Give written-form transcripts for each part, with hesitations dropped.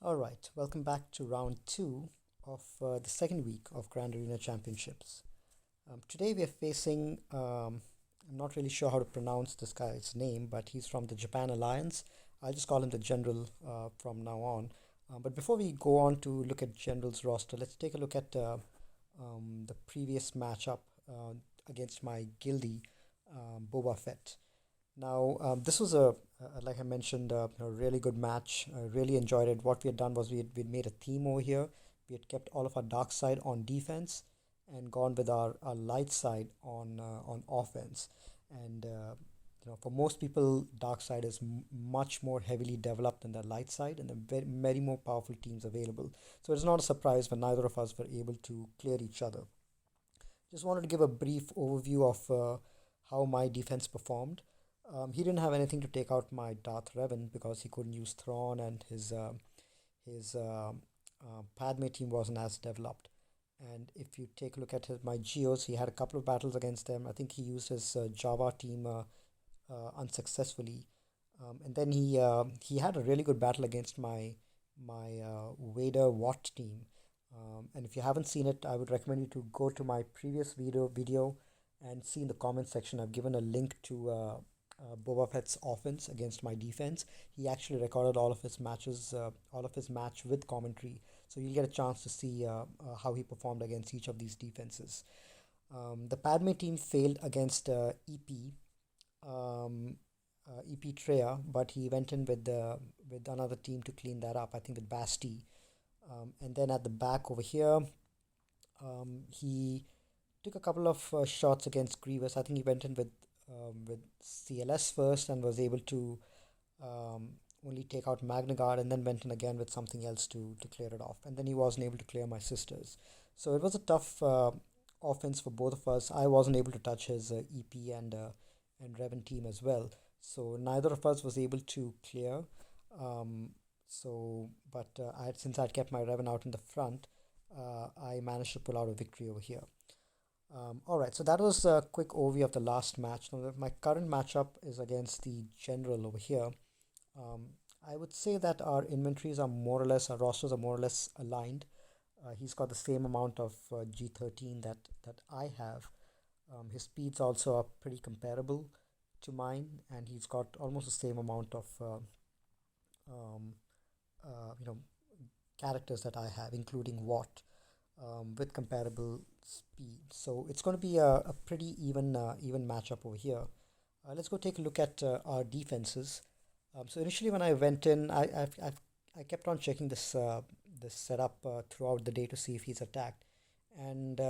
All right, welcome back to round two of the second week of Grand Arena Championships. Today we are facing, I'm not really sure how to pronounce this guy's name, but he's from the Japan Alliance. I'll just call him the General from now on. But before we go on to look at General's roster, let's take a look at the previous matchup against my guildie, Boba Fett. Now, this was like I mentioned, a really good match. I really enjoyed it. What we had done was we'd made a theme over here. We had kept all of our dark side on defense and gone with our light side on offense. And for most people, dark side is much more heavily developed than the light side, and there are many more powerful teams available. So it's not a surprise when neither of us were able to clear each other. Just wanted to give a brief overview of how my defense performed. He didn't have anything to take out my Darth Revan because he couldn't use Thrawn, and his Padme team wasn't as developed. And if you take a look at my Geos, he had a couple of battles against them. I think he used his Java team unsuccessfully, and then he had a really good battle against my Vader Watt team. And if you haven't seen it, I would recommend you to go to my previous video and see in the comment section. I've given a link to Boba Fett's offense against my defense. He actually recorded all of his matches, all of his match with commentary, so you'll get a chance to see how he performed against each of these defenses. The Padme team failed against EP Treya, but he went in with another team to clean that up. I think with Basti. And then at the back over here, he took a couple of shots against Grievous. I think he went in with CLS first and was able to um, only take out Magna Guard, and then went in again with something else to clear it off. And then he wasn't able to clear my sisters. So it was a tough offense for both of us. I wasn't able to touch his EP and Revan team as well. So neither of us was able to clear. Um, but since I'd kept my Revan out in the front, I managed to pull out a victory over here. All right, so that was a quick overview of the last match. Now, my current matchup is against the General over here. Um, I would say that our inventories are more or less, our rosters are more or less aligned. He's got the same amount of G13 that I have. His speeds also are pretty comparable to mine, and he's got almost the same amount of um, you know characters that I have, including Watt, with comparable speed. So it's going to be a pretty even matchup over here. Let's go take a look at our defenses. So initially, when I went in, I kept on checking this setup throughout the day to see if he's attacked, and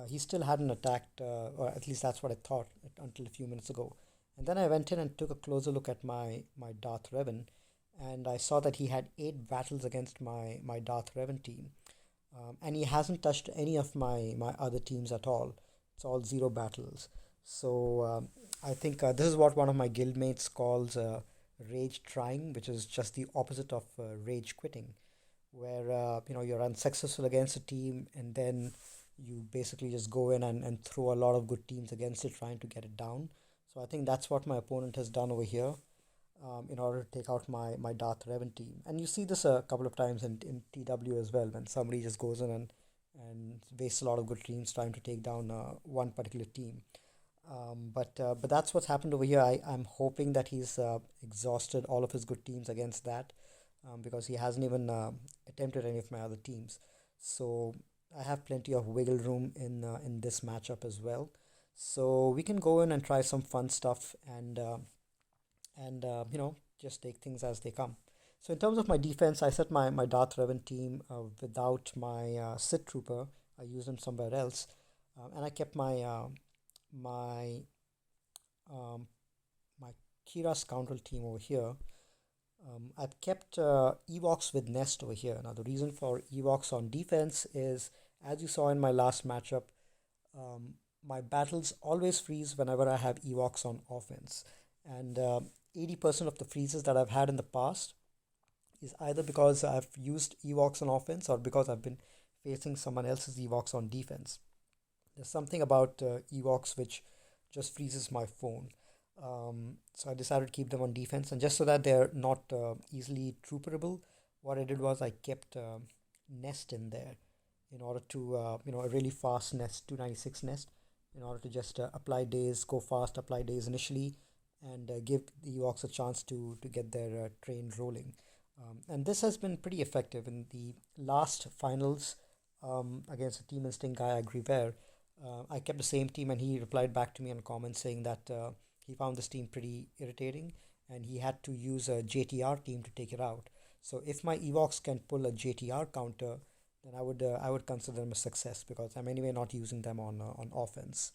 he still hadn't attacked, or at least that's what I thought until a few minutes ago. And then I went in and took a closer look at my Darth Revan, and I saw that he had 8 battles against my Darth Revan team, and he hasn't touched any of my other teams at all. It's all 0 battles. So I think this is what one of my guildmates calls rage trying, which is just the opposite of rage quitting, where you're unsuccessful against a team, and then you basically just go in and throw a lot of good teams against it, trying to get it down. So I think that's what my opponent has done over here, in order to take out my Darth Revan team. And you see this a couple of times in TW as well, when somebody just goes in and wastes a lot of good teams trying to take down one particular team. But that's what's happened over here. I'm hoping that he's exhausted all of his good teams against that, because he hasn't even attempted any of my other teams. So I have plenty of wiggle room in this matchup as well. So we can go in and try some fun stuff, and just take things as they come. So in terms of my defense, I set my Darth Revan team without my Sith Trooper. I used him somewhere else, and I kept my um, my Kira Scoundrel team over here. I've kept Ewoks with Nest over here. Now the reason for Ewoks on defense is, as you saw in my last matchup, um, my battles always freeze whenever I have Ewoks on offense, and 80% of the freezes that I've had in the past is either because I've used Ewoks on offense or because I've been facing someone else's Ewoks on defense. There's something about Ewoks which just freezes my phone. So I decided to keep them on defense, and just so that they're not easily trooperable, what I did was I kept nest in there in order to, a really fast nest, 296 nest, in order to just apply days, go fast, apply days initially, and give the Ewoks a chance to get their train rolling. And this has been pretty effective in the last finals against the Team Instinct guy, Grievous. I kept the same team, and he replied back to me in comments saying that he found this team pretty irritating, and he had to use a JTR team to take it out. So if my Ewoks can pull a JTR counter, then I would consider them a success because I'm anyway not using them on offense.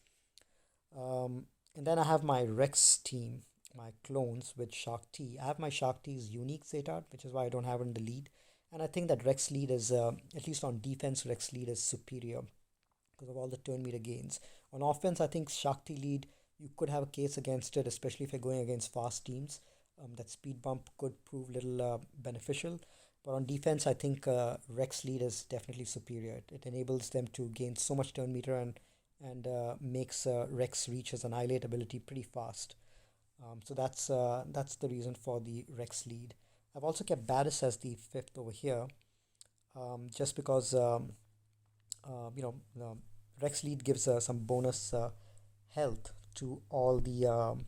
And then I have my Rex team, my clones with Shark T. I have my Shark T's unique Zetard, which is why I don't have it in the lead. And I think that Rex lead is, at least on defense, Rex lead is superior because of all the turn meter gains. On offense, I think Shark T lead, you could have a case against it, especially if you're going against fast teams. That speed bump could prove little beneficial. But on defense, I think Rex lead is definitely superior. It enables them to gain so much turn meter and makes Rex reach his annihilate ability pretty fast. So that's the reason for the Rex lead. I've also kept Barris as the fifth over here, just because Rex lead gives some bonus health to all the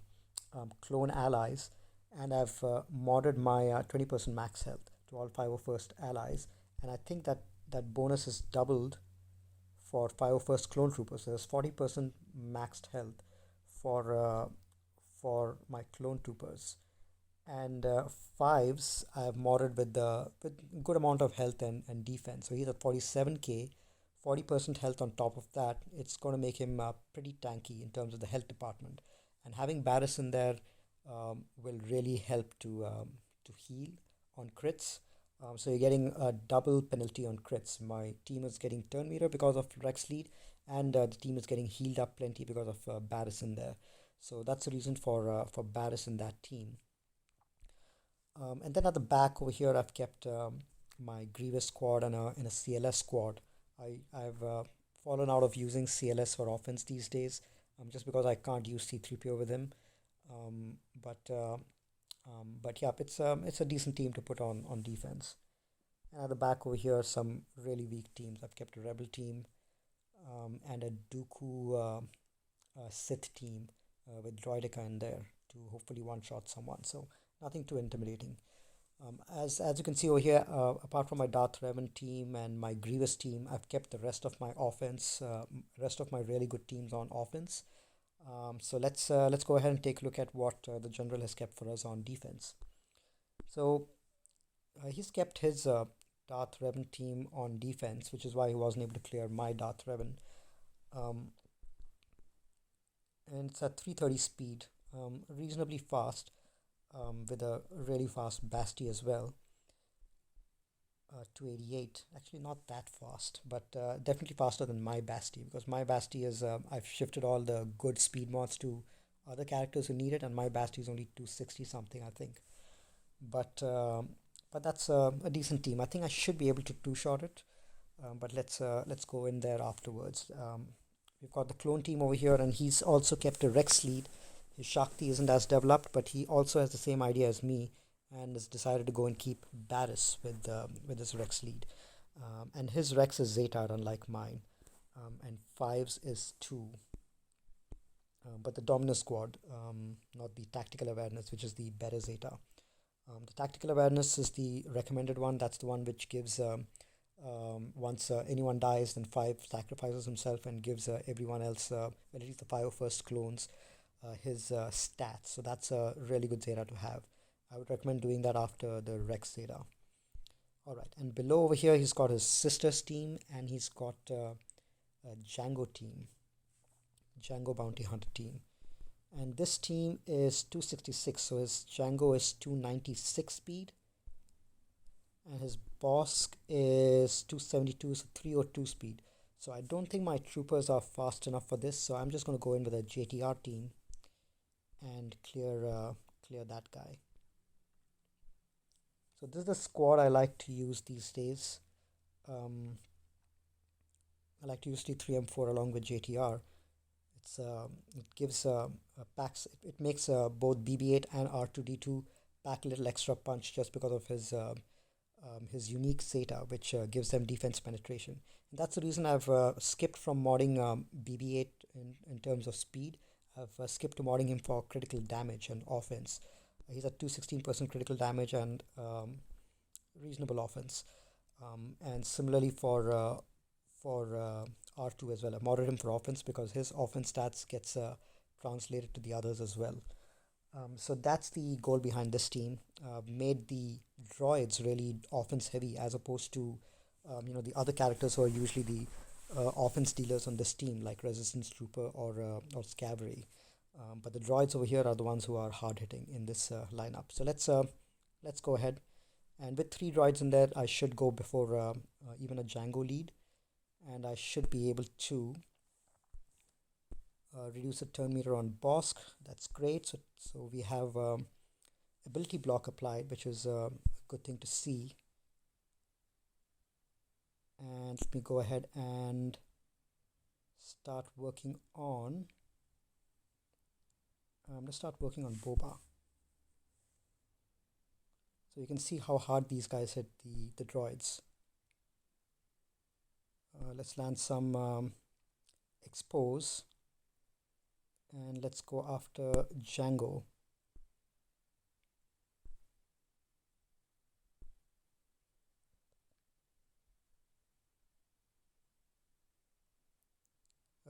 clone allies, and I've modded my 20% max health to all 501st allies, and I think that bonus is doubled for 501st clone troopers. So there's 40% maxed health for my clone troopers, and fives I have modded with good amount of health and defense. So he's at 47k, 40% health on top of that. It's going to make him pretty tanky in terms of the health department. And having Barris in there will really help to heal on crits. So you're getting a double penalty on crits. My team is getting turn meter because of Rex lead, and the team is getting healed up plenty because of Barris in there. So that's the reason for Barris in that team. And then at the back over here, I've kept my Grievous squad and a CLS squad. I've fallen out of using CLS for offense these days, just because I can't use C3PO with him. But yeah, it's a decent team to put on defense. And at the back over here, some really weak teams. I've kept a Rebel team and a Dooku Sith team with Droidica in there to hopefully one-shot someone. So nothing too intimidating. As you can see over here, apart from my Darth Revan team and my Grievous team, I've kept the rest of my offense, rest of my really good teams on offense. So let's go ahead and take a look at what the general has kept for us on defense. So he's kept his Darth Revan team on defense, which is why he wasn't able to clear my Darth Revan. And it's at 330 speed, reasonably fast, with a really fast Basti as well. 288, actually not that fast, but definitely faster than my Basti, because my Basti is, I've shifted all the good speed mods to other characters who need it, and my Basti is only 260 something, I think. But that's a decent team. I think I should be able to two-shot it, but let's go in there afterwards. We've got the clone team over here, and he's also kept a Rex lead. His Shakti isn't as developed, but he also has the same idea as me, and has decided to go and keep Barris with his Rex lead. And his Rex is Zetard, unlike mine, and fives is 2. But the Dominus squad, not the tactical awareness, which is the better Zeta. The tactical awareness is the recommended one. That's the one which gives, once anyone dies, then 5 sacrifices himself and gives everyone else, well, at least the 5 first clones, his stats. So that's a really good Zeta to have. I would recommend doing that after the Rex Zeta. Alright, and below over here, he's got his sisters team, and he's got a Django team, Django Bounty Hunter team. And this team is 266, so his Django is 296 speed, and his Bosk is 272, so 302 speed. So I don't think my troopers are fast enough for this, so I'm just going to go in with a JTR team and clear that guy. So this is the squad I like to use these days. I like to use T3M4 along with JTR. It gives packs. It makes both BB-8 and R2D2 pack a little extra punch just because of his his unique Zeta, which gives them defense penetration. And that's the reason I've skipped from modding BB-8 in terms of speed. I've skipped to modding him for critical damage and offense. He's at 216% critical damage and reasonable offense. And similarly for R2 as well. I modded him for offense because his offense stats gets translated to the others as well. So that's the goal behind this team. Made the droids really offense heavy as opposed to the other characters who are usually the offense dealers on this team, like Resistance Trooper or Scavary. But the droids over here are the ones who are hard hitting in this lineup. So let's go ahead. And with 3 droids in there, I should go before even a Django lead, and I should be able to reduce the turn meter on Bosk. That's great. So we have ability block applied, which is a good thing to see. And let me go ahead and start working on let's start working on Boba. So you can see how hard these guys hit the droids. Let's land some expose, and let's go after Django.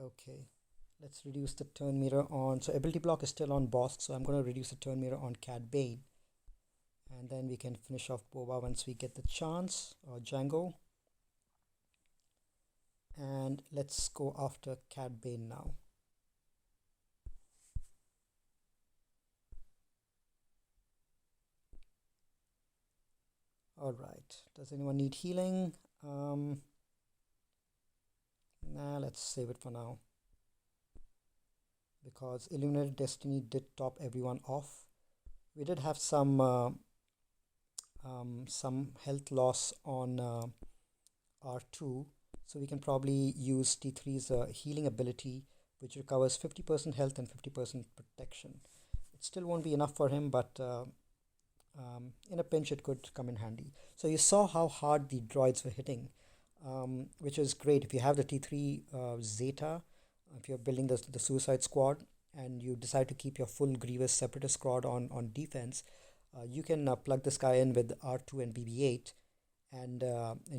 Okay, let's reduce the turn meter on. So ability block is still on Bosk, so I'm going to reduce the turn meter on Cad Bane. And then we can finish off Boba once we get the chance, or Django. And let's go after Cad Bane now. Alright, does anyone need healing? Nah, let's save it for now. Because Illuminated Destiny did top everyone off. We did have some health loss on R2, so we can probably use T3's healing ability, which recovers 50% health and 50% protection. It still won't be enough for him, but in a pinch it could come in handy. So you saw how hard the droids were hitting, which is great. If you have the T3 Zeta, if you're building the Suicide Squad and you decide to keep your full Grievous Separatist squad on defense, you can plug this guy in with R2 and BB-8, and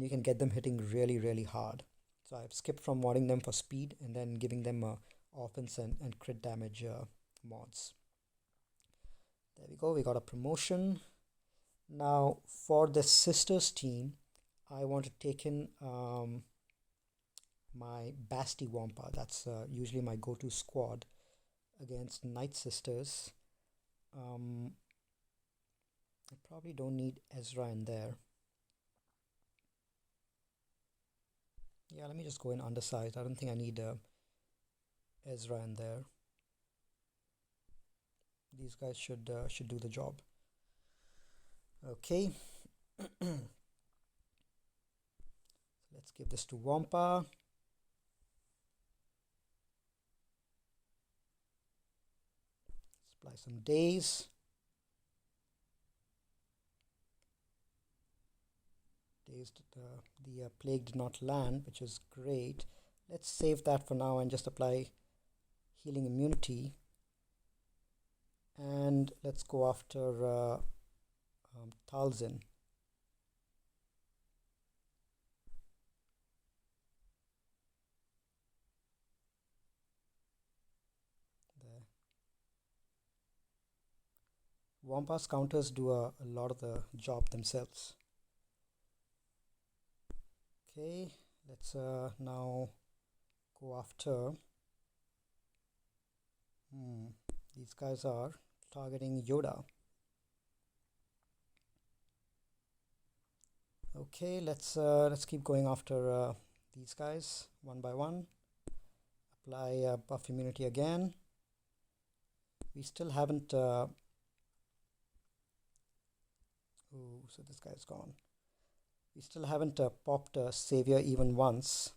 you can get them hitting really, really hard. So I've skipped from modding them for speed and then giving them offense and crit damage mods. There we go, we got a promotion. Now for the Sisters team, I want to take in my Basti Wampa. That's usually my go-to squad against Nightsisters. I probably don't need Ezra in there. Yeah, let me just go in undersized. I don't think I need Ezra in there. These guys should do the job. Okay. Let's give this to Wampa. Supply some days. The plague did not land, which is great. Let's save that for now and just apply healing immunity. And let's go after Talzin. There. Wampa's counters do a lot of the job themselves. Okay, let's now go after. These guys are targeting Yoda. Okay, let's keep going after these guys one by one. Apply buff immunity again. We still haven't. So this guy's gone. We still haven't popped Savior even once.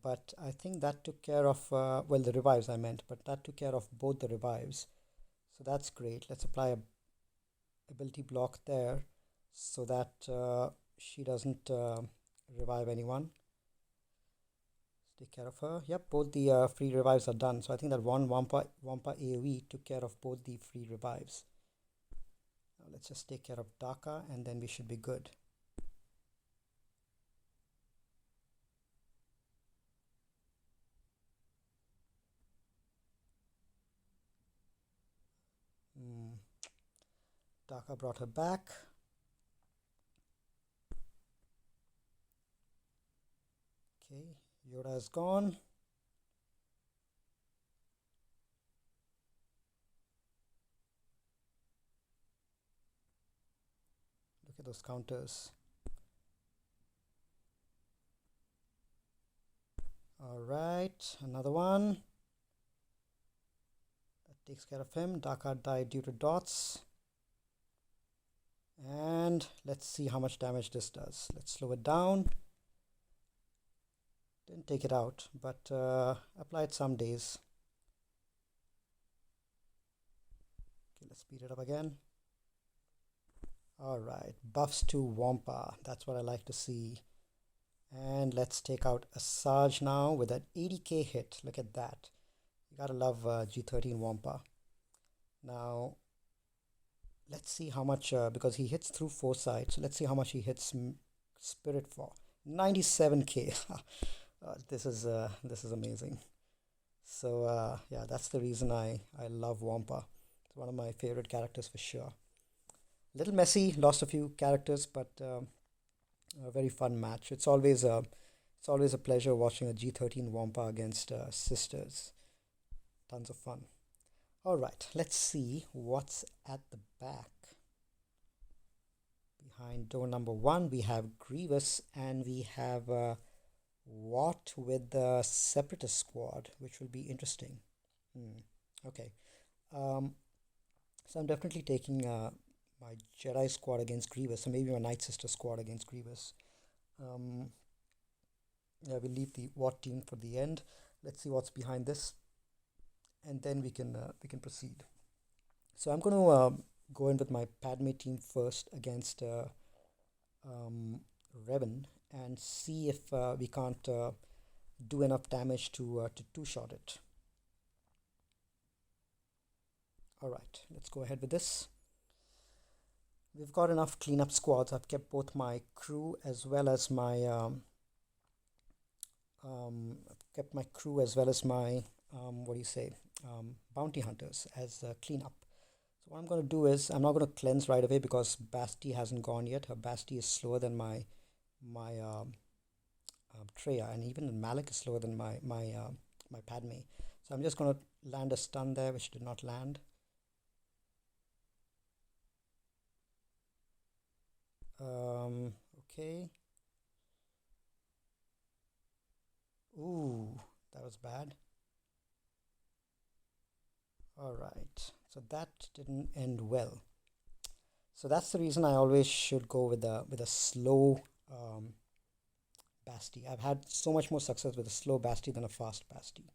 But I think that took care of, well, the revives I meant, but that took care of both the revives. So that's great. Let's apply a ability block there. so that she doesn't revive anyone. Let's take care of her. Yep, both the free revives are done. So I think that one Wampa AoE took care of both the free revives. Now let's just take care of Daka and then we should be good. Daka brought her back. Okay, Yoda is gone. Look at those counters. Alright, another one. That takes care of him. Daka died due to dots. And let's see how much damage this does. Let's slow it down. Didn't take it out, but applied some days. Okay, let's speed it up again. Alright, buffs to Wampa. That's what I like to see. And let's take out a Sarge now with an 80k hit. Look at that. You gotta love G13 Wampa. Now, let's see how much, because he hits through foresight. So let's see how much he hits Spirit for. 97k. This is amazing. So yeah, that's the reason I love Wampa. It's one of my favorite characters for sure. A little messy, lost a few characters, but a very fun match. It's always a pleasure watching a G13 Wampa against Sisters. Tons of fun. All right, let's see what's at the back. Behind door number 1, we have Grievous and we have Watt with the Separatist squad, which will be interesting. Okay. So I'm definitely taking my Jedi squad against Grievous, or maybe my Nightsisters squad against Grievous. Yeah, we'll leave the Watt team for the end. Let's see what's behind this, and then we can proceed. So I'm going to go in with my Padme team first against Revan and see if we can't do enough damage to two-shot it. Alright, let's go ahead with this. We've got enough cleanup squads. I've kept both my crew as well as my bounty hunters as cleanup. So what I'm going to do is, I'm not going to cleanse right away because Basti hasn't gone yet. Her Basti is slower than my Treya, and even Malik is slower than my Padme. So I'm just going to land a stun there, which did not land. Okay. Ooh, that was bad. Alright, so that didn't end well. So that's the reason I always should go with a slow Basti. I've had so much more success with a slow Basti than a fast Basti.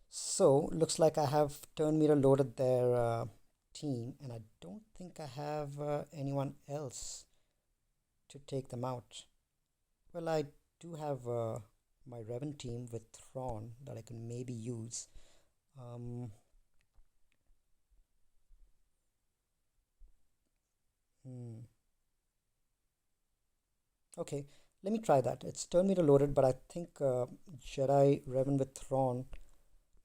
So looks like I have turn meter loaded their team, and I don't think I have anyone else to take them out. Well, I do have my Revan team with Thrawn that I can maybe use. Okay, let me try that. It's turn meter loaded, but I think Jedi Revan with Thrawn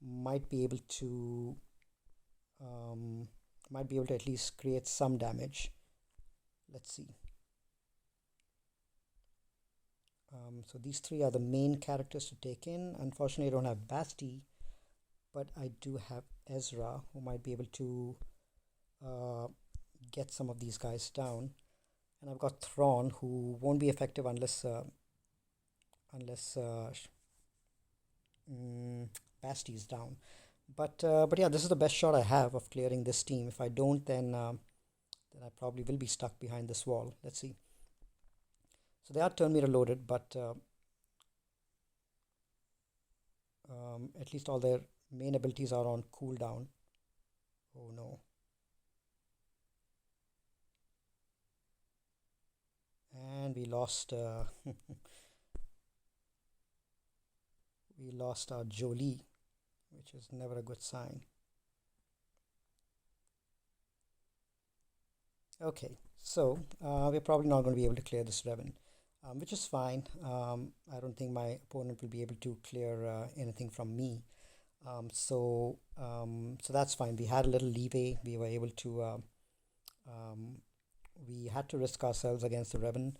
might be able to at least create some damage. Let's see. So these 3 are the main characters to take in. Unfortunately, I don't have Basti, but I do have Ezra, who might be able to get some of these guys down. And I've got Thrawn, who won't be effective unless Basti is down. But yeah, this is the best shot I have of clearing this team. If I don't, then I probably will be stuck behind this wall. Let's see. So they are turn meter loaded, but at least all their main abilities are on cooldown. Oh no. we lost we lost our Jolie, which is never a good sign. Okay, so we're probably not going to be able to clear this Revan, which is fine. I don't think my opponent will be able to clear anything from me. So that's fine. We had a little leeway. We were able to. We had to risk ourselves against the Revan.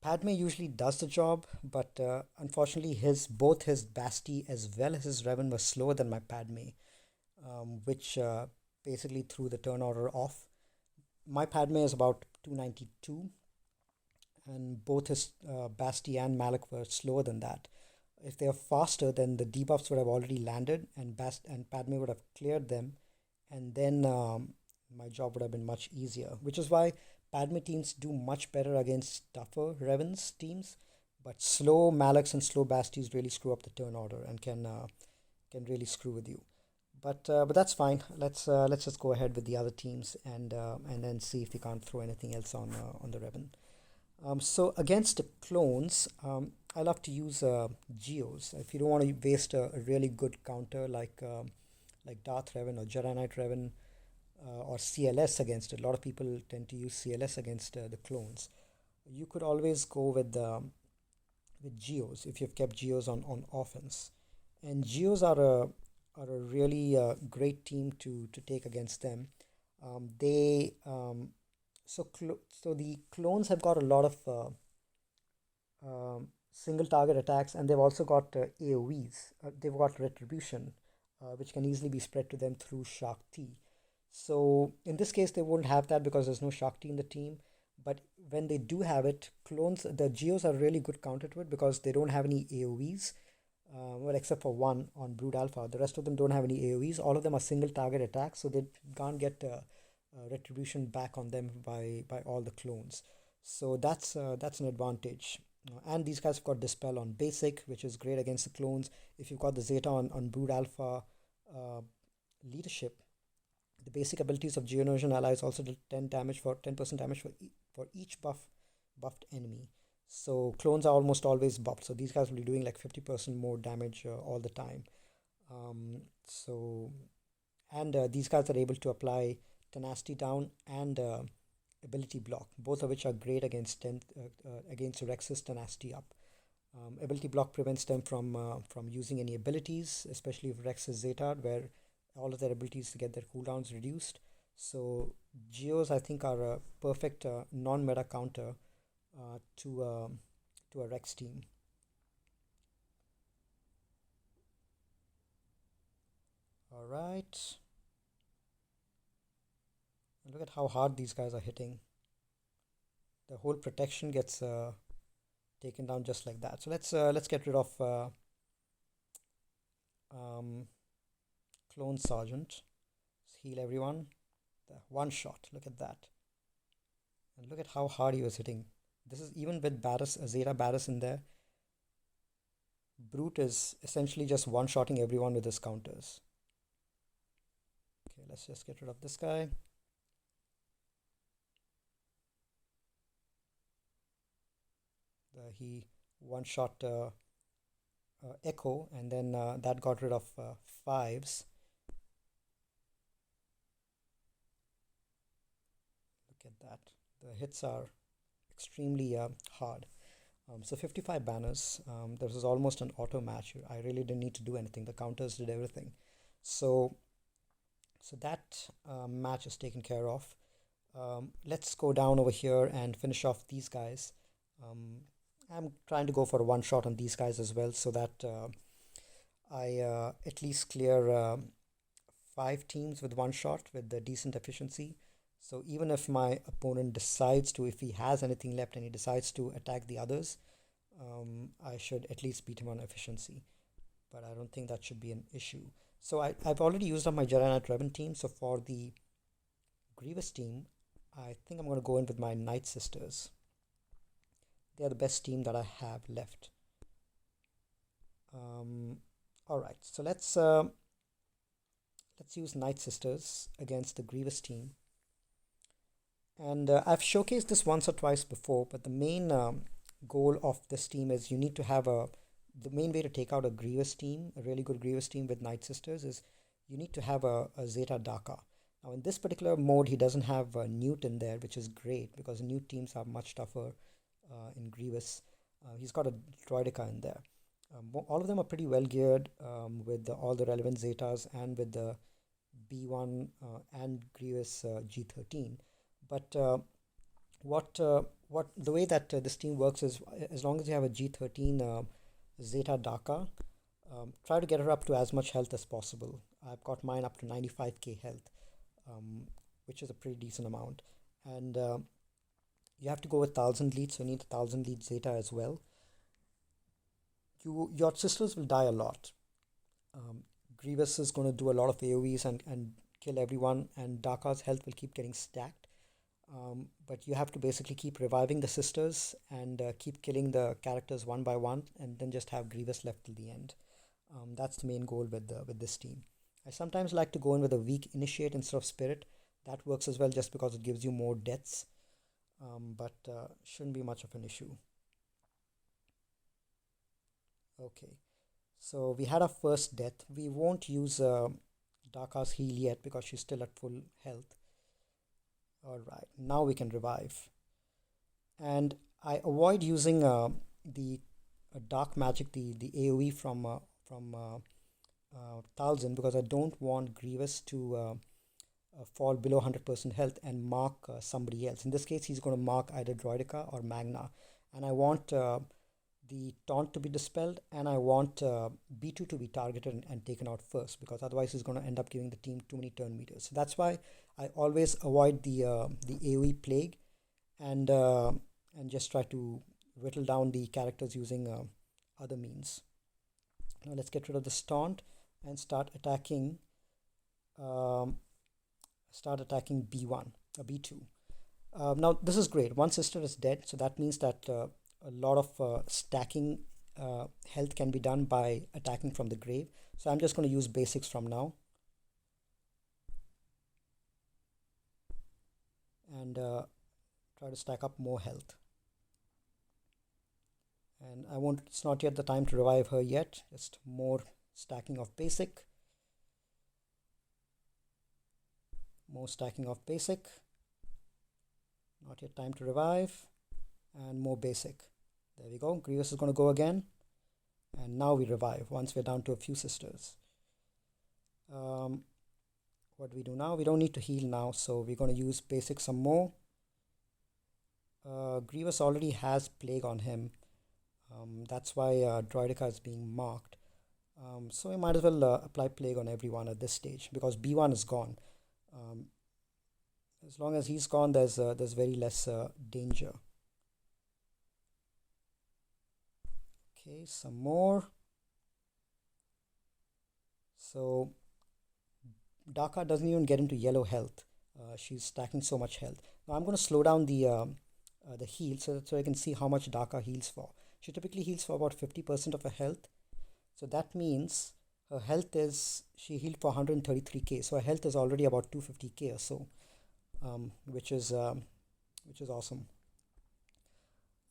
Padme usually does the job, but unfortunately, both his Basti as well as his Revan were slower than my Padme, which basically threw the turn order off. My Padme is about 292, and both his Basti and Malak were slower than that. If they are faster, then the debuffs would have already landed, and Padme would have cleared them, and then my job would have been much easier. Which is why Padme teams do much better against tougher Revens teams, but slow Malaks and slow Bastis really screw up the turn order and can really screw with you. But that's fine. Let's just go ahead with the other teams and then see if we can't throw anything else on the Revan. So against the clones, I love to use Geos. If you don't want to waste a really good counter like Darth Revan or Jedi Knight Revan or CLS against it, a lot of people tend to use CLS against the clones. You could always go with Geos if you've kept Geos on offense, and Geos are a really great team to take against them. They so the clones have got a lot of single target attacks, and they've also got AoEs. They've got retribution, which can easily be spread to them through Shakti. So in this case, they won't have that because there's no Shakti in the team. But when they do have it, the Geos are really good counter to it because they don't have any AoEs. Well, except for one on Brood Alpha. The rest of them don't have any AoEs. All of them are single target attacks, so they can't get retribution back on them by all the clones. So that's an advantage. And these guys have got Dispel on Basic, which is great against the clones. If you've got the Zeta on Brood Alpha Leadership, the basic abilities of Geonosian allies also do 10% damage for each buffed enemy. So clones are almost always buffed. So these guys will be doing like 50% more damage all the time. These guys are able to apply Tenacity Down and Ability Block, both of which are great against Rex's Tenacity Up. Ability Block prevents them from using any abilities, especially if Rex is Zetard, where all of their abilities to get their cooldowns reduced. So Geos, I think, are a perfect non-meta counter to a Rex team. All right. And look at how hard these guys are hitting. The whole protection gets taken down just like that. So let's get rid of Clone Sergeant. Let's heal everyone. The one shot. Look at that. And look at how hard he was hitting. This is even with Zeta Barris in there. Brute is essentially just one-shotting everyone with his counters. Okay, let's just get rid of this guy. He one-shot Echo, and then that got rid of fives. Look at that. The hits are extremely hard. So 55 banners. This was almost an auto match. I really didn't need to do anything. The counters did everything. So that match is taken care of. Let's go down over here and finish off these guys. I'm trying to go for a one shot on these guys as well, so that I at least clear 5 teams with one shot with the decent efficiency. So even if my opponent decides to, if he has anything left and he decides to attack the others, I should at least beat him on efficiency. But I don't think that should be an issue. So I've already used up my Jedi Knight Revan team. So for the Grievous team, I think I'm going to go in with my Nightsisters. They are the best team that I have left. All right, so let's use Nightsisters against the Grievous team. And I've showcased this once or twice before, but the main goal of this team is you need to have the main way to take out a Grievous team, a really good Grievous team with Nightsisters, is you need to have a Zeta Daka. Now, in this particular mode, he doesn't have Newt in there, which is great because Newt teams are much tougher in Grievous. He's got a Droidica in there. All of them are pretty well geared with all the relevant Zetas and with the B1 and Grievous G13. But what the way that this team works is, as long as you have a G13 Zeta Daka, try to get her up to as much health as possible. I've got mine up to 95k health, which is a pretty decent amount. And you have to go with 1000 leads, so you need 1000 lead Zeta as well. Your sisters will die a lot. Grievous is going to do a lot of AoEs and kill everyone, and Daka's health will keep getting stacked. But you have to basically keep reviving the sisters and keep killing the characters one by one, and then just have Grievous left till the end. That's the main goal with this team. I sometimes like to go in with a weak initiate instead of spirit. That works as well, just because it gives you more deaths, but shouldn't be much of an issue. Okay, so we had our first death. We won't use Daka's heal yet because she's still at full health. Alright, now we can revive. And I avoid using the dark magic, the AoE from 1000, because I don't want Grievous to fall below 100% health and mark somebody else. In this case, he's going to mark either Droidica or Magna. And I want the taunt to be dispelled, and I want B2 to be targeted and taken out first, because otherwise he's going to end up giving the team too many turn meters. So that's why I always avoid the AoE plague, and just try to whittle down the characters using other means. Now let's get rid of the taunt and start attacking B1 or B2. Now this is great. One sister is dead, so that means that a lot of stacking health can be done by attacking from the grave. So I'm just going to use basics from now, and try to stack up more health. And it's not yet the time to revive her yet, just more stacking of basic, more stacking of basic, not yet time to revive, and more basic. There we go. Grievous is going to go again, and now we revive once we're down to a few sisters. What do we do now? We don't need to heal now, so we're going to use basic some more. Grievous already has plague on him. That's why Droidica is being marked. So we might as well apply plague on everyone at this stage, because B1 is gone. As long as he's gone, there's very less danger. Okay, some more. So Daka doesn't even get into yellow health. She's stacking so much health. Now I'm going to slow down the heal so I can see how much Daka heals for. She typically heals for about 50% of her health. So that means her health is, she healed for 133k. So her health is already about 250k or so, which is awesome.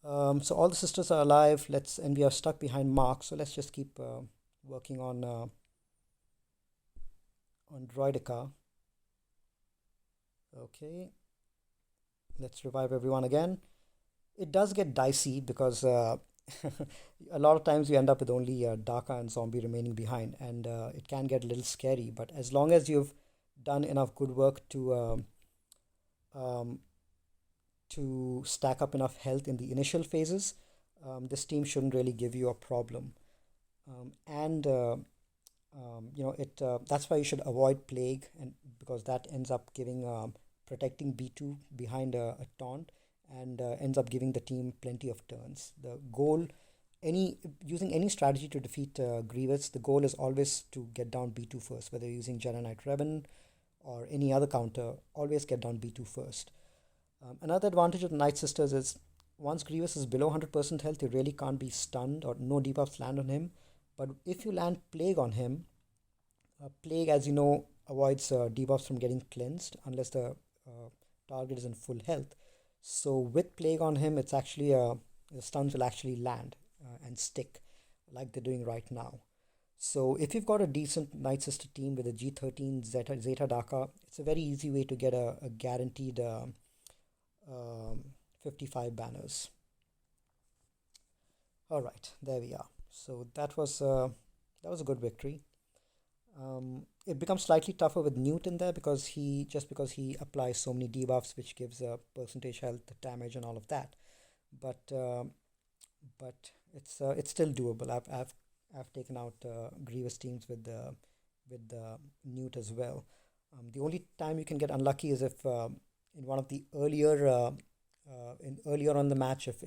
So all the sisters are alive. And we are stuck behind Mark. So let's just keep working on Droidica. Okay, let's revive everyone again. It does get dicey because a lot of times you end up with only Daka and Zombie remaining behind, and it can get a little scary. But as long as you've done enough good work to stack up enough health in the initial phases, this team shouldn't really give you a problem. That's why you should avoid plague, and because that ends up giving protecting B2 behind a taunt, and ends up giving the team plenty of turns. The goal, using any strategy to defeat Grievous, the goal is always to get down B2 first. Whether you're using Jedi Knight Revan or any other counter, always get down B2 first. Another advantage of the Nightsisters is, once Grievous is below 100% health, he really can't be stunned, or no debuffs land on him. But if you land Plague on him, Plague, as you know, avoids debuffs from getting cleansed unless the target is in full health. So with Plague on him, it's actually the stuns will actually land and stick like they're doing right now. So if you've got a decent Night Sister team with a G13 Zeta Daka, it's a very easy way to get a guaranteed um, 55 banners. All right, there we are. So that was a good victory. It becomes slightly tougher with Newt in there because he applies so many debuffs, which gives a percentage health damage and all of that. But it's still doable. I've taken out Grievous teams with the Newt as well. The only time you can get unlucky is if in one of the earlier on the match, if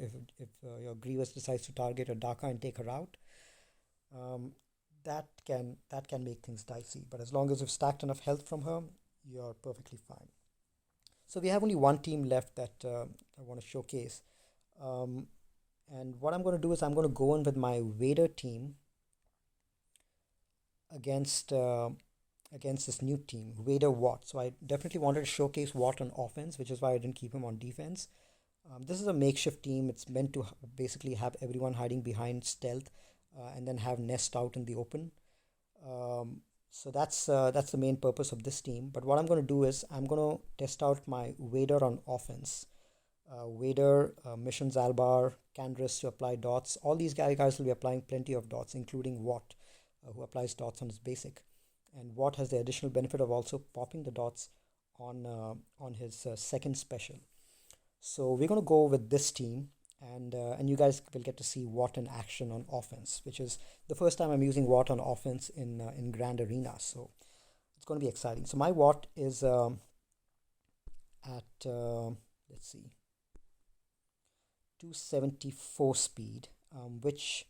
your Grievous decides to target a Daka and take her out, um, that can make things dicey. But as long as you've stacked enough health from her, you're perfectly fine. So we have only one team left that I want to showcase. Um, and what I'm going to do is I'm going to go in with my Vader team against against this new team, Vader Watt. So I definitely wanted to showcase Watt on offense, which is why I didn't keep him on defense. This is a makeshift team. It's meant to basically have everyone hiding behind stealth and then have Nest out in the open. So that's the main purpose of this team. But what I'm going to do is I'm going to test out my Vader on offense. Vader, Mission Zalbar, Candris to apply dots. All these guys will be applying plenty of dots, including Watt, who applies dots on his basic. And Watt has the additional benefit of also popping the dots on his second special. So we're going to go with this team, and you guys will get to see Watt in action on offense, which is the first time I'm using Watt on offense in Grand Arena. So it's going to be exciting. So my Watt is at let's see, 274 speed, which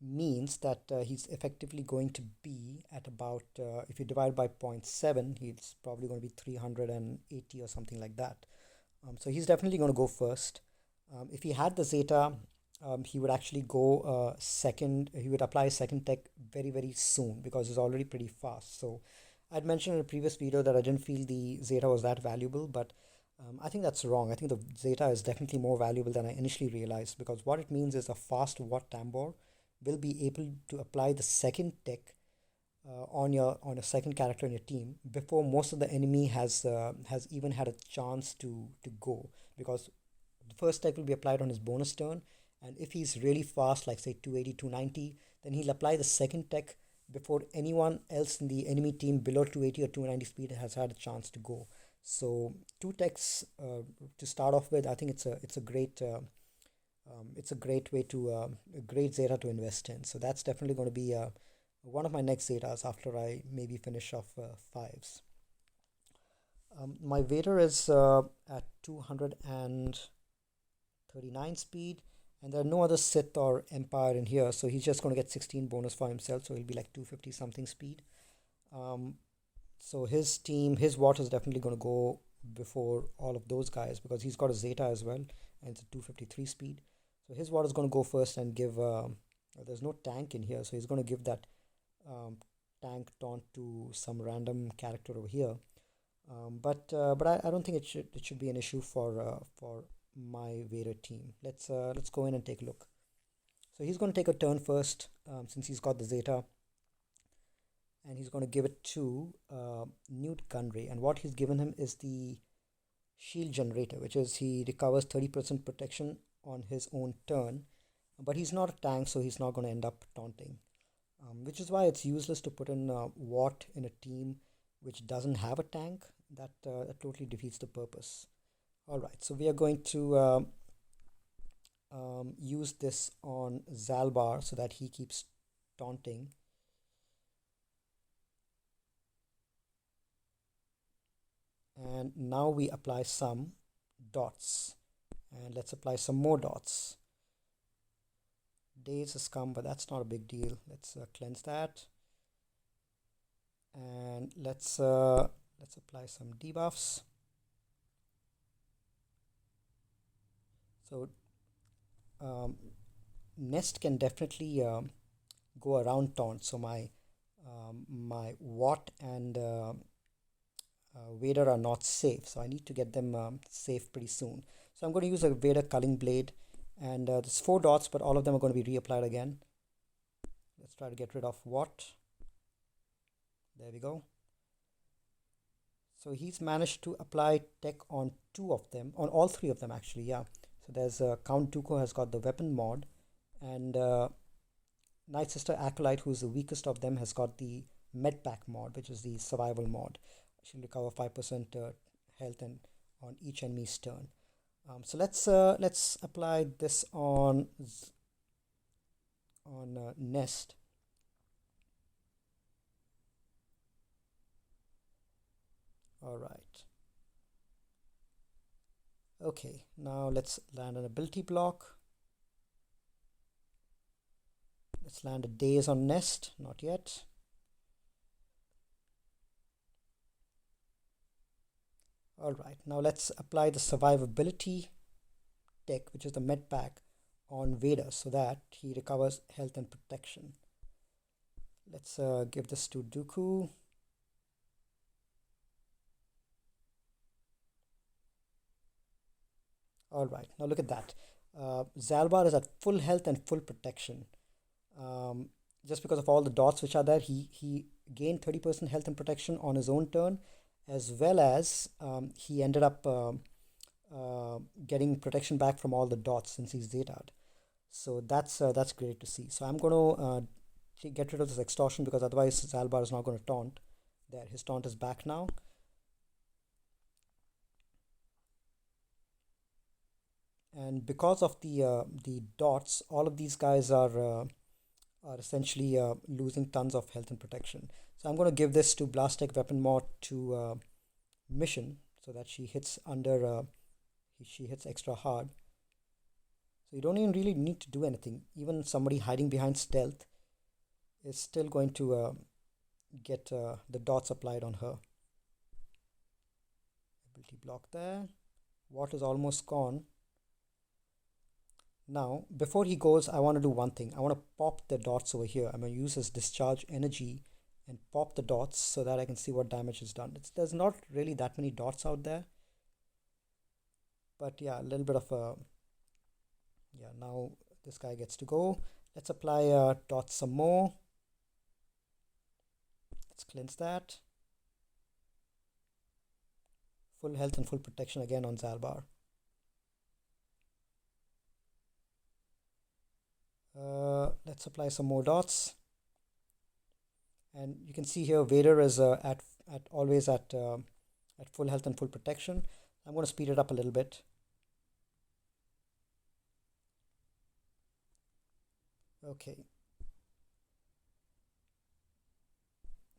means that he's effectively going to be at about, if you divide by 0.7, he's probably going to be 380 or something like that. So he's definitely going to go first. If he had the Zeta, he would actually go second. He would apply second tech very, very soon because he's already pretty fast. So I'd mentioned in a previous video that I didn't feel the Zeta was that valuable, but I think that's wrong. I think the Zeta is definitely more valuable than I initially realized, because what it means is a fast Watt Tambor will be able to apply the second tech on a second character in your team before most of the enemy has even had a chance to go, because the first tech will be applied on his bonus turn, and if he's really fast, like say 280, 290, then he'll apply the second tech before anyone else in the enemy team below 280 or 290 speed has had a chance to go. So two techs to start off with. I think it's a great way to a great Zeta to invest in. So that's definitely going to be one of my next Zetas after I maybe finish off fives. My Vader is at 239 speed, and there are no other Sith or Empire in here, so he's just going to get 16 bonus for himself, so he'll be like 250 something speed. So his Watt is definitely going to go before all of those guys because he's got a Zeta as well, and it's a 253 speed. So his Watt is going to go first and give. There's no tank in here, so he's going to give that tank taunt to some random character over here. But I don't think it should be an issue for my Vader team. Let's go in and take a look. So he's going to take a turn first since he's got the Zeta, and he's going to give it to Newt Gunray. And what he's given him is the shield generator, which is he recovers 30% protection on his own turn, but he's not a tank, so he's not going to end up taunting, which is why it's useless to put in Watt in a team which doesn't have a tank. That totally defeats the purpose. Alright, so we are going to use this on Zalbar so that he keeps taunting. And now we apply some dots, and let's apply some more dots. Days has come, but that's not a big deal. Let's cleanse that, and let's apply some debuffs. So Nest can definitely go around taunt. So my Watt and Vader are not safe, so I need to get them safe pretty soon. So I'm going to use a Vader culling blade, and there's 4 dots, but all of them are going to be reapplied again. Let's try to get rid of what. There we go. So he's managed to apply tech on 2 of them, on all 3 of them actually, yeah. So there's Count Dooku has got the weapon mod, and Nightsister Acolyte, who's the weakest of them, has got the medpack mod, which is the survival mod. She'll recover 5% health and on each enemy's turn. So let's apply this on Nest. All right. Okay, now let's land an ability block. Let's land a daze on Nest, not yet. All right, now let's apply the survivability tech, which is the med pack, on Vader so that he recovers health and protection. Let's give this to Dooku. All right, now look at that. Zalbar is at full health and full protection. Just because of all the dots which are there, he gained 30% health and protection on his own turn, as well as he ended up getting protection back from all the dots since he's Zeta'd. So that's great to see. So I'm going to get rid of this extortion, because otherwise Zalbar is not going to taunt. There, his taunt is back now. And because of the dots, all of these guys are essentially losing tons of health and protection. So I'm going to give this to Blast Tech Weapon Mod to Mission, so that she hits under she hits extra hard. So you don't even really need to do anything. Even somebody hiding behind stealth is still going to get the dots applied on her. Ability block there. Watt is almost gone. Now, before he goes, I want to do one thing. I want to pop the dots over here. I'm going to use his discharge energy and pop the dots so that I can see what damage is done. There's not really that many dots out there. But yeah, a little bit of a... Yeah, now this guy gets to go. Let's apply dots some more. Let's cleanse that. Full health and full protection again on Zalbar. Let's apply some more dots, and you can see here Vader is always at full health and full protection. I'm going to speed it up a little bit. Okay,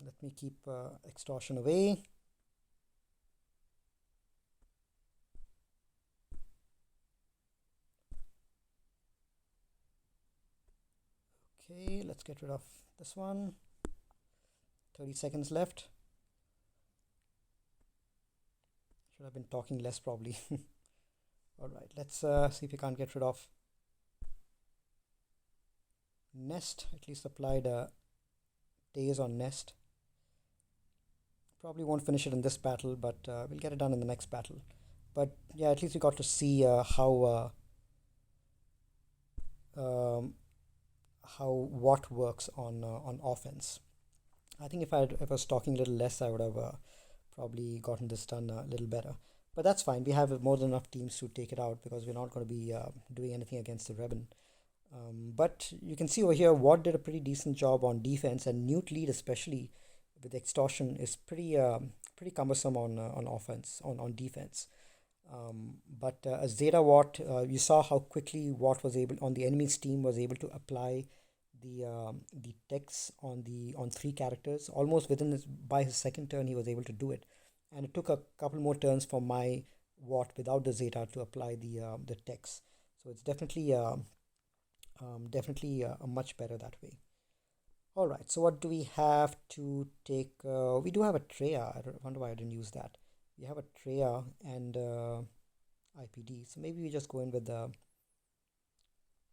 let me keep extortion away. Okay, let's get rid of this one. 30 seconds left. Should have been talking less probably. Alright, let's see if we can't get rid of Nest. At least applied days on Nest. Probably won't finish it in this battle, but we'll get it done in the next battle. But yeah, at least we got to see how what works on offense. I think if I was talking a little less, I would have probably gotten this done a little better. But that's fine. We have more than enough teams to take it out, because we're not going to be doing anything against the Revan. But you can see over here, Watt did a pretty decent job on defense, and Newt lead, especially with extortion, is pretty cumbersome on offense, on defense. But as Zeta Watt, you saw how quickly Watt was able, on the enemy's team, was able to apply the text on 3 characters almost by his second turn. He was able to do it, and it took a couple more turns for my Watt without the Zeta to apply the text. So it's definitely much better that way. All right, so what do we have to take? We do have a Treya. I wonder why I didn't use that. We have a Treya and IPD, so maybe we just go in with the...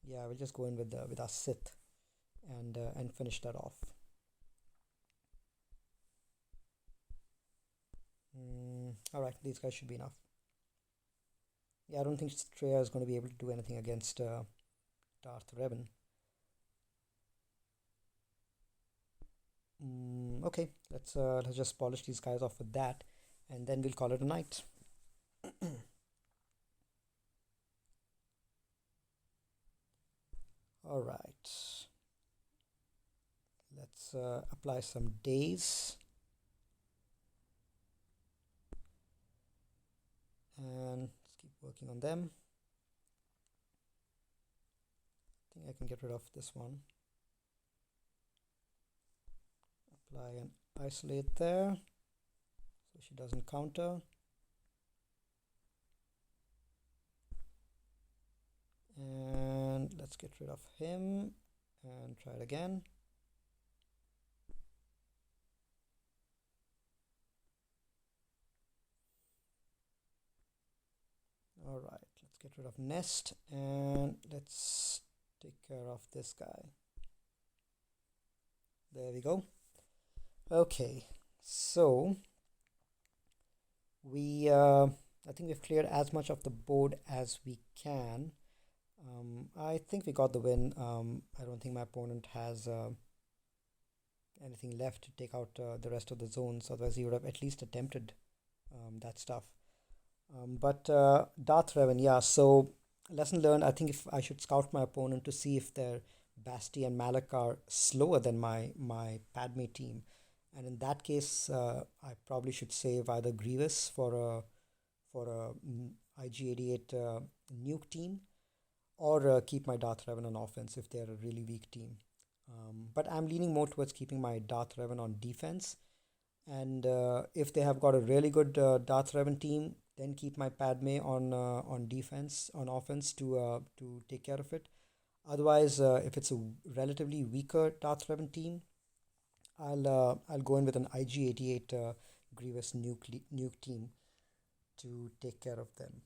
Yeah, we'll just go in with our Sith and finish that off. Alright, these guys should be enough. Yeah, I don't think Treya is going to be able to do anything against Darth Revan. Okay, let's just polish these guys off with that, and then we'll call it a night. All right, let's apply some days, and let's keep working on them. I think I can get rid of this one. Apply and isolate there so she doesn't counter. And let's get rid of him and try it again. All right, let's get rid of Nest and let's take care of this guy. There we go. Okay, so we I think we've cleared as much of the board as we can. I think we got the win. I don't think my opponent has anything left to take out the rest of the zones, otherwise he would have at least attempted that stuff. But Darth Revan, yeah, so lesson learned. I think if I should scout my opponent to see if their Basti and Malak are slower than my Padme team, and in that case, I probably should save either Grievous for a IG-88 nuke team, or keep my Darth Revan on offense if they're a really weak team. But I'm leaning more towards keeping my Darth Revan on defense, and if they have got a really good Darth Revan team, then keep my Padme on defense, on offense to take care of it. Otherwise, if it's a relatively weaker Darth Revan team, I'll go in with an IG-88 Grievous nuke team to take care of them.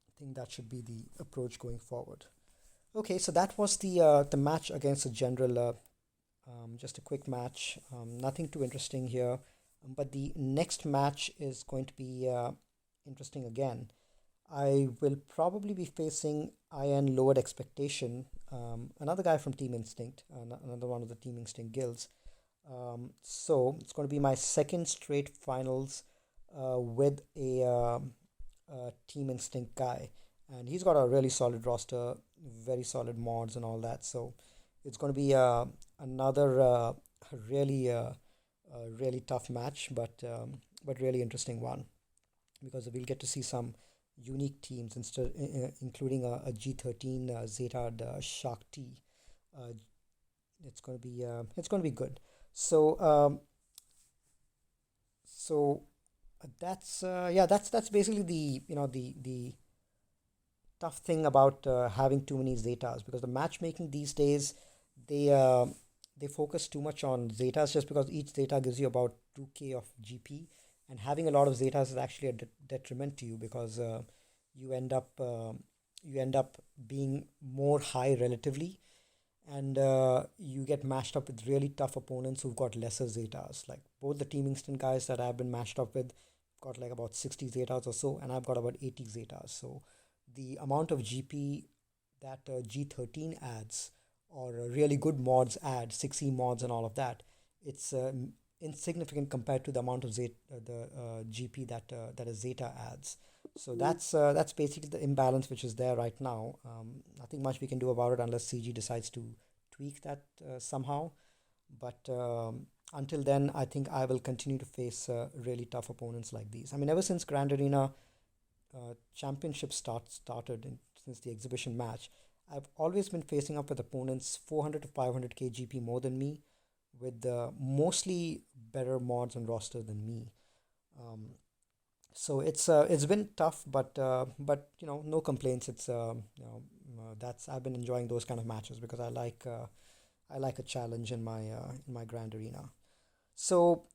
I think that should be the approach going forward. Okay, so that was the match against the general. Just a quick match, nothing too interesting here. But the next match is going to be interesting again. I will probably be facing Iron Lowered Expectation, another guy from Team Instinct, another one of the Team Instinct guilds. So it's going to be my second straight finals with a Team Instinct guy, and he's got a really solid roster, very solid mods and all that. So it's going to be another really really tough match, but really interesting one, because we'll get to see some unique teams, including a G13 Zeta Shark T. It's going to be good. So that's basically the tough thing about having too many Zetas, because the matchmaking these days, they focus too much on Zetas, just because each Zeta gives you about 2k of GP, and having a lot of Zetas is actually a detriment to you, because you end up being more high relatively, and you get matched up with really tough opponents who've got lesser Zetas. Like both the Team Instant guys that I've been matched up with got like about 60 Zetas or so, and I've got about 80 Zetas. So the amount of GP that G13 adds, or really good mods add, 6E mods and all of that, it's insignificant compared to the amount of GP that a Zeta adds. So that's basically the imbalance which is there right now. Nothing much we can do about it unless CG decides to tweak that somehow. But until then, I think I will continue to face really tough opponents like these. I mean, ever since Grand Arena Championship started since the exhibition match, I've always been facing up with opponents 400 to 500k GP more than me, with mostly better mods and roster than me. So it's been tough, but no complaints. It's that's I've been enjoying those kind of matches, because I like a challenge in my Grand Arena. So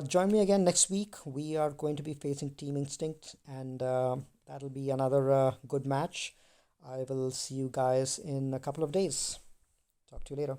join me again next week. We are going to be facing Team Instinct, and that'll be another good match. I will see you guys in a couple of days. Talk to you later.